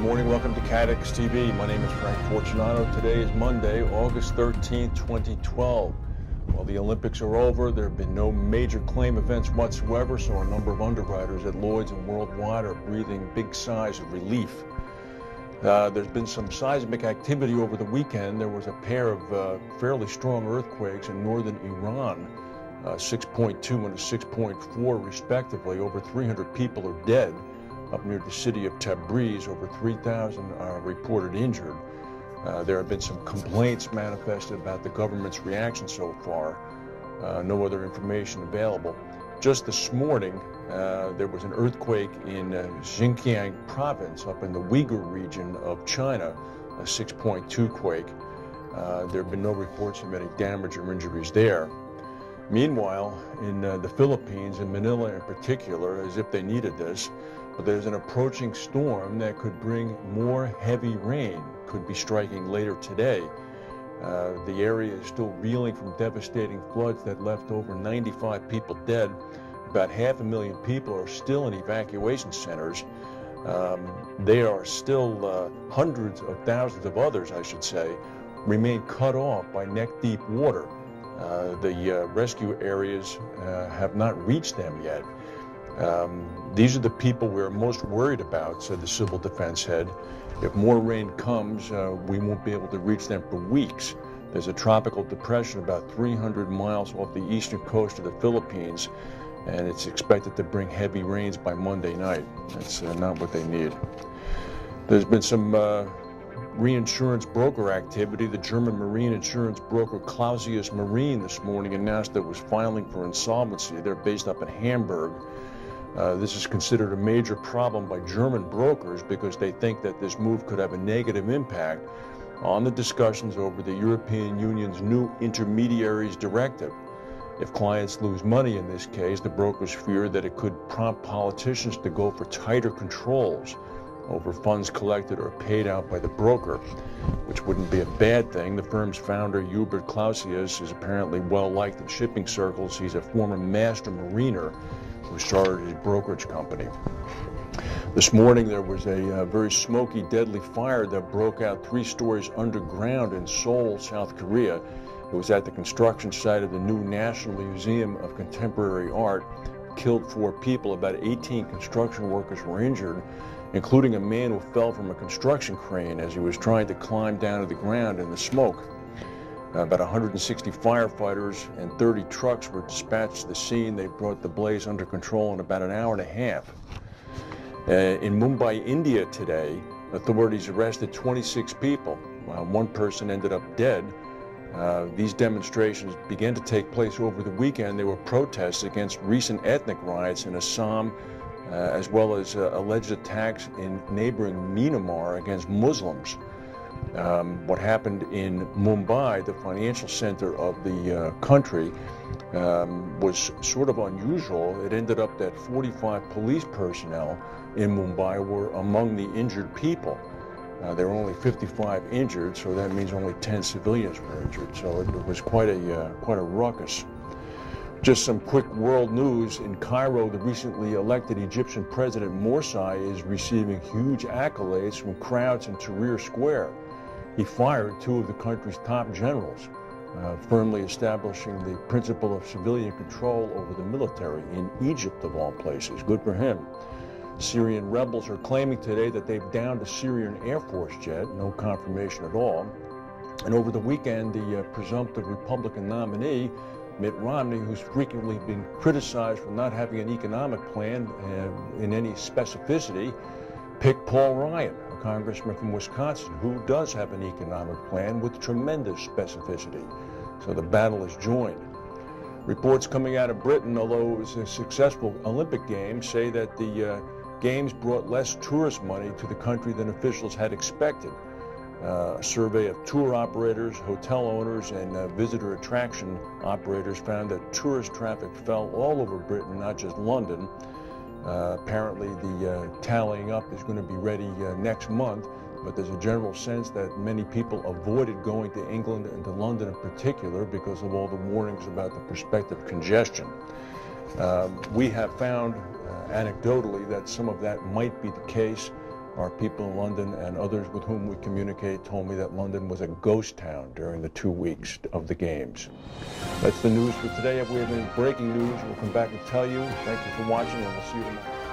morning. Welcome to CATEX TV. My name is Frank Fortunato. Today is Monday, August 13th, 2012. While the Olympics are over, there have been no major claim events whatsoever, so a number of underwriters at Lloyd's and Worldwide are breathing big sighs of relief. There's been some seismic activity over the weekend. There was a pair of fairly strong earthquakes in northern Iran, 6.2 and a 6.4 respectively. Over 300 people are dead. Up near the city of Tabriz, over 3,000 are reported injured. There have been some complaints manifested about the government's reaction so far. No other information available. Just this morning, there was an earthquake in Xinjiang province up in the Uyghur region of China, a 6.2 quake. There have been no reports of any damage or injuries there. Meanwhile, in the Philippines, in Manila in particular, as if they needed this, but there's an approaching storm that could bring more heavy rain, could be striking later today. The area is still reeling from devastating floods that left over 95 people dead. About 500,000 people are still in evacuation centers. There are still hundreds of thousands of others, I should say, remain cut off by neck-deep water. The rescue areas have not reached them yet. These are the people we're most worried about, said the civil defense head. If more rain comes, we won't be able to reach them for weeks. There's a tropical depression about 300 miles off the eastern coast of the Philippines, and it's expected to bring heavy rains by Monday night. That's not what they need. There's been some reinsurance broker activity. The German marine insurance broker Clausius Marine this morning announced that it was filing for insolvency. They're based up in Hamburg. This is considered a major problem by German brokers because they think that this move could have a negative impact on the discussions over the European Union's new intermediaries directive. If clients lose money in this case, the brokers fear that it could prompt politicians to go for tighter controls over funds collected or paid out by the broker, which wouldn't be a bad thing. The firm's founder, Hubert Clausius, is apparently well-liked in shipping circles. He's a former master mariner who started his brokerage company. This morning there was a very smoky, deadly fire that broke out 3 stories underground in Seoul, South Korea. It was at the construction site of the new National Museum of Contemporary Art. Killed 4 people. About 18 construction workers were injured, including a man who fell from a construction crane as he was trying to climb down to the ground in the smoke. About 160 firefighters and 30 trucks were dispatched to the scene. They brought the blaze under control in about an hour and a half. In Mumbai, India today, authorities arrested 26 people. 1 person ended up dead. These demonstrations began to take place over the weekend. They were protests against recent ethnic riots in Assam, as well as alleged attacks in neighboring Myanmar against Muslims. What happened in Mumbai, the financial center of the country, was sort of unusual. It ended up that 45 police personnel in Mumbai were among the injured people. There were only 55 injured, so that means only 10 civilians were injured. So it was quite a ruckus. Just some quick world news. In Cairo, the recently elected Egyptian President Morsi is receiving huge accolades from crowds in Tahrir Square. He fired 2 of the country's top generals, firmly establishing the principle of civilian control over the military in Egypt, of all places. Good for him. Syrian rebels are claiming today that they've downed a Syrian Air Force jet. No confirmation at all. And over the weekend, the presumptive Republican nominee, Mitt Romney, who's frequently been criticized for not having an economic plan in any specificity, picked Paul Ryan, a congressman from Wisconsin, who does have an economic plan with tremendous specificity. So the battle is joined. Reports coming out of Britain, although it was a successful Olympic Games, say that the Games brought less tourist money to the country than officials had expected. A survey of tour operators, hotel owners, and visitor attraction operators found that tourist traffic fell all over Britain, not just London. Apparently the tallying up is going to be ready next month, but there's a general sense that many people avoided going to England and to London in particular because of all the warnings about the prospective congestion. We have found anecdotally that some of that might be the case. Our people in London and others with whom we communicate told me that London was a ghost town during the 2 weeks of the games. That's the news for today. If we have any breaking news, we'll come back and tell you. Thank you for watching, and we'll see you tomorrow.